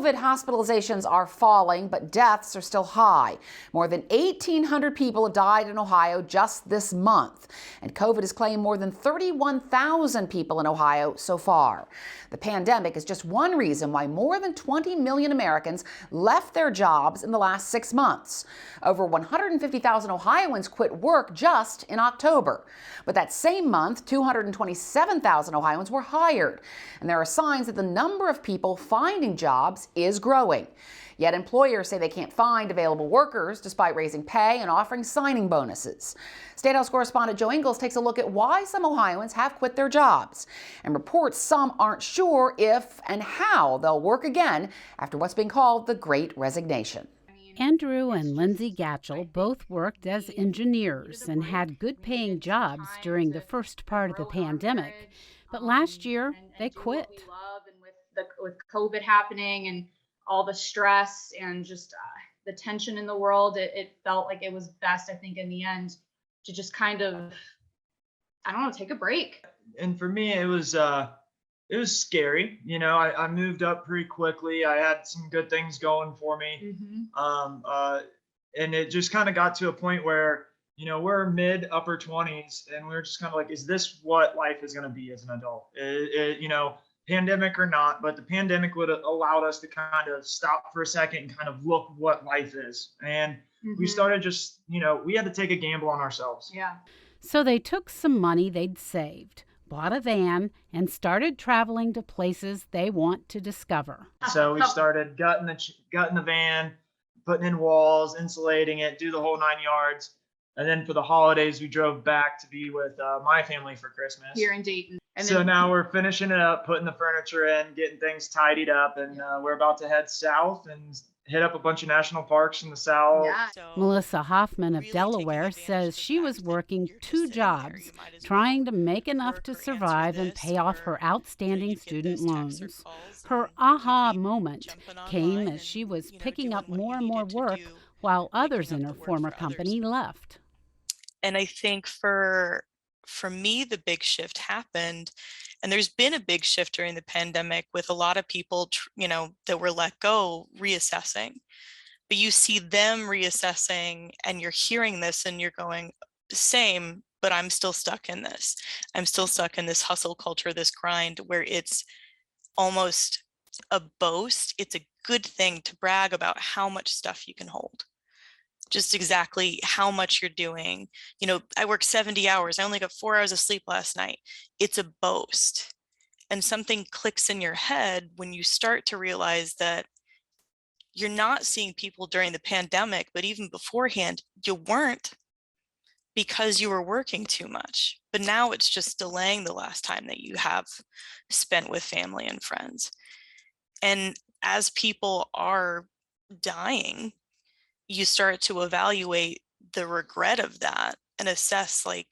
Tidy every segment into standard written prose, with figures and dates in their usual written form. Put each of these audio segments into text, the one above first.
COVID hospitalizations are falling, but deaths are still high. More than 1,800 people have died in Ohio just this month, and COVID has claimed more than 31,000 people in Ohio so far. The pandemic is just one reason why more than 20 million Americans left their jobs in the last 6 months. Over 150,000 Ohioans quit work just in October. But that same month, 227,000 Ohioans were hired, and there are signs that the number of people finding jobs is growing. Yet employers say they can't find available workers despite raising pay and offering signing bonuses. Statehouse correspondent Jo Ingles takes a look at why some Ohioans have quit their jobs and reports some aren't sure if and how they'll work again after what's being called the Great Resignation. Andrew and Lindsay Gatchell both worked as engineers and had good-paying jobs during the first part of the pandemic. But last year, they quit. With COVID happening and all the stress and just the tension in the world, it felt like it was best, I think, in the end, to just kind of, I don't know, take a break. And for me, it was scary. You know, I moved up pretty quickly. I had some good things going for me. And it just kind of got to a point where, you know, we're mid upper 20s and we're just kind of like, is this what life is going to be as an adult? You know, pandemic or not, but the pandemic would have allowed us to kind of stop for a second and kind of look what life is. And we started just, you know, we had to take a gamble on ourselves. Yeah. So they took some money they'd saved, bought a van, and started traveling to places they want to discover. So we started gutting the van, putting in walls, insulating it, do the whole 9 yards. And then for the holidays, we drove back to be with my family for Christmas. Here in Dayton. And so now we're finishing it up, putting the furniture in, getting things tidied up, and we're about to head south and hit up a bunch of national parks in the south. Yeah. Melissa Hoffman of Delaware says she was working 2 jobs, trying to make enough to survive and pay off her outstanding student loans. Her aha moment came as she was picking up more and more work while others in her former company left. And I think for me, the big shift happened, and there's been a big shift during the pandemic with a lot of people, you know, that were let go reassessing. But you see them reassessing and you're hearing this and you're going, same, but I'm still stuck in this. I'm still stuck in this hustle culture, this grind where it's almost a boast. It's a good thing to brag about how much stuff you can hold. Just exactly how much you're doing. You know, I worked 70 hours. I only got 4 hours of sleep last night. It's a boast. And something clicks in your head when you start to realize that you're not seeing people during the pandemic, but even beforehand, you weren't because you were working too much. But now it's just delaying the last time that you have spent with family and friends. And as people are dying, you start to evaluate the regret of that and assess, like,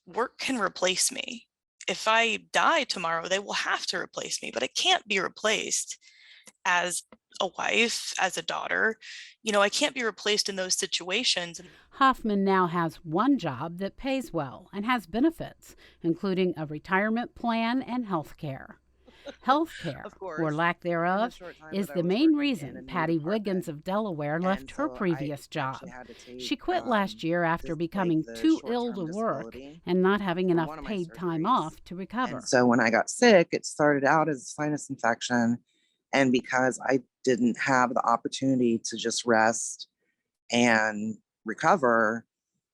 work can replace me. If I die tomorrow, they will have to replace me, but I can't be replaced as a wife, as a daughter. You know, I can't be replaced in those situations. Hoffman now has one job that pays well and has benefits, including a retirement plan and health care. Health care, or lack thereof, is the main reason Patty Wiggins of Delaware left her previous job. She quit last year after becoming too ill to work and not having enough paid time off to recover. And so when I got sick, it started out as a sinus infection. And because I didn't have the opportunity to just rest and recover,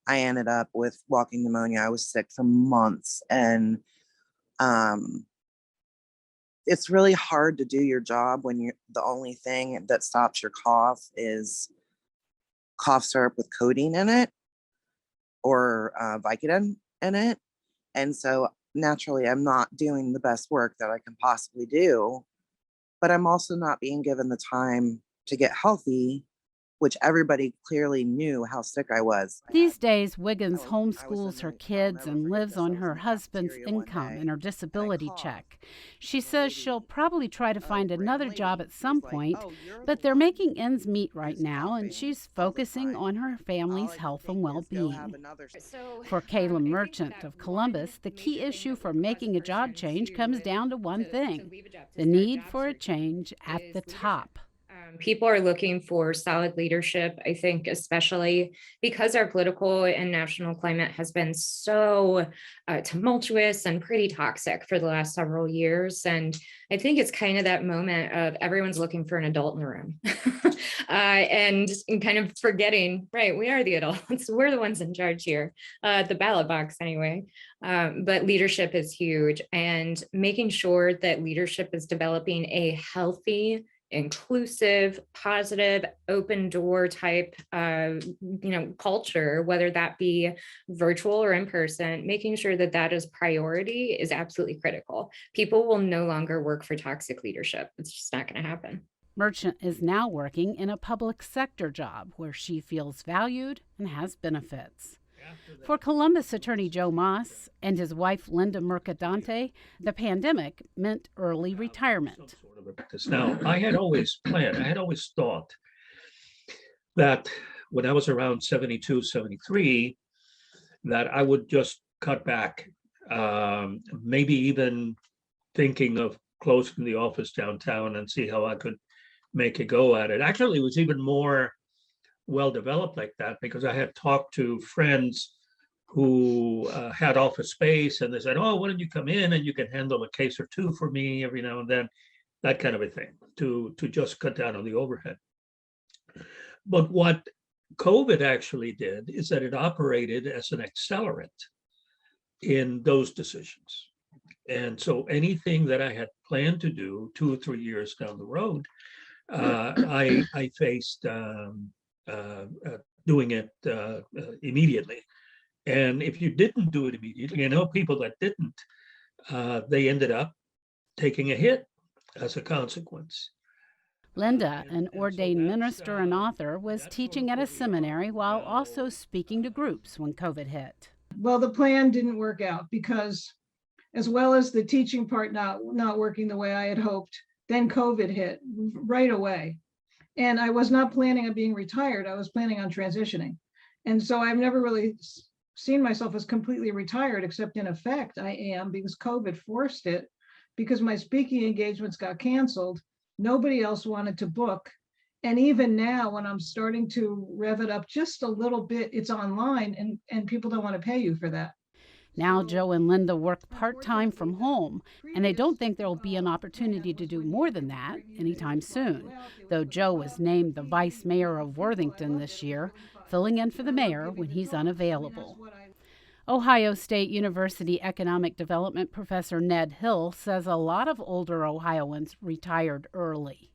I ended up with walking pneumonia. I was sick for months. And it's really hard to do your job when the only thing that stops your cough is cough syrup with codeine in it or Vicodin in it. And so naturally, I'm not doing the best work that I can possibly do, but I'm also not being given the time to get healthy, which everybody clearly knew how sick I was. These days, Wiggins homeschools her kids and lives on her husband's income and her disability check. She says she'll probably try to find another job at some point, but they're making ends meet right now, and she's focusing on her family's health and well-being. For Kayla Merchant of Columbus, the key issue for making a job change comes down to one thing: the need for a change at the top. People are looking for solid leadership, I think, especially because our political and national climate has been so tumultuous and pretty toxic for the last several years. And I think it's kind of that moment of everyone's looking for an adult in the room and kind of forgetting, right, we are the adults. We're the ones in charge here, the ballot box anyway. But leadership is huge, and making sure that leadership is developing a healthy, inclusive, positive, open door type culture, whether that be virtual or in person, making sure that that is priority is absolutely critical. People will no longer work for toxic leadership. It's just not going to happen. Merchant is now working in a public sector job where she feels valued and has benefits. For Columbus attorney Joe Moss and his wife Linda Mercadante, the pandemic meant early retirement. Now, I had always thought that when I was around 72, 73, that I would just cut back, maybe even thinking of closing the office downtown and see how I could make a go at it. Actually, it was even more well developed like that because I had talked to friends who had office space, and they said, "Oh, why don't you come in and you can handle a case or two for me every now and then," that kind of a thing, to just cut down on the overhead. But what COVID actually did is that it operated as an accelerant in those decisions. And so anything that I had planned to do 2 or 3 years down the road, I faced doing it immediately. And if you didn't do it immediately, people that didn't, they ended up taking a hit as a consequence. Linda, an ordained minister and author, was teaching at a seminary while also speaking to groups when COVID hit. Well, the plan didn't work out because, as well as the teaching part not working the way I had hoped, then COVID hit right away. And I was not planning on being retired. I was planning on transitioning. And so I've never really seen myself as completely retired, except in effect I am, because COVID forced it, because my speaking engagements got canceled. Nobody else wanted to book. And even now, when I'm starting to rev it up just a little bit, it's online and people don't want to pay you for that. Now Joe and Linda work part-time from home, and they don't think there will be an opportunity to do more than that anytime soon, though Joe was named the vice mayor of Worthington this year, filling in for the mayor when he's unavailable. Ohio State University economic development professor Ned Hill says a lot of older Ohioans retired early.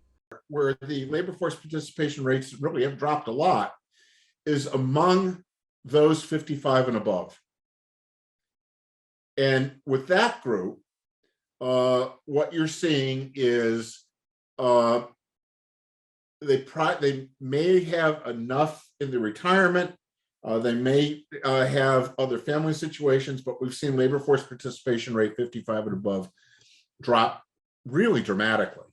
Where the labor force participation rates really have dropped a lot is among those 55 and above. And with that group, what you're seeing is they may have enough in the retirement. They may have other family situations, but we've seen labor force participation rate 55 and above drop really dramatically.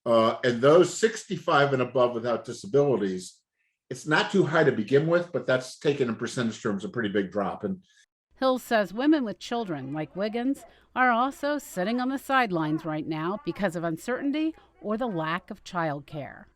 And those 65 and above without disabilities, it's not too high to begin with, but that's taken in percentage terms a pretty big drop. And Hill says women with children, like Wiggins, are also sitting on the sidelines right now because of uncertainty or the lack of child care.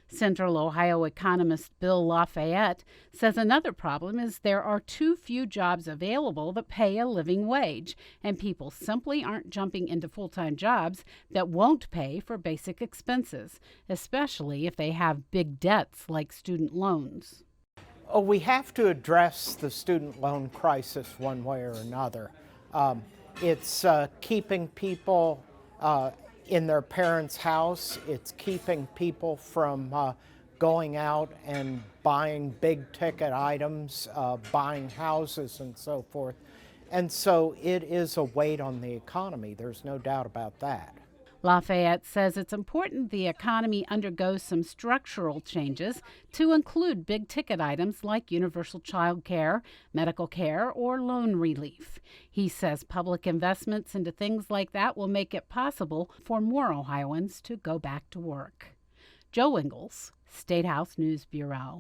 Central Ohio economist Bill Lafayette says another problem is there are too few jobs available that pay a living wage, and people simply aren't jumping into full-time jobs that won't pay for basic expenses, especially if they have big debts like student loans. We have to address the student loan crisis one way or another. It's keeping people in their parents' house. It's keeping people from going out and buying big ticket items, buying houses and so forth. And so it is a weight on the economy. There's no doubt about that. Lafayette says it's important the economy undergoes some structural changes to include big ticket items like universal child care, medical care, or loan relief. He says public investments into things like that will make it possible for more Ohioans to go back to work. Jo Ingles, Statehouse News Bureau.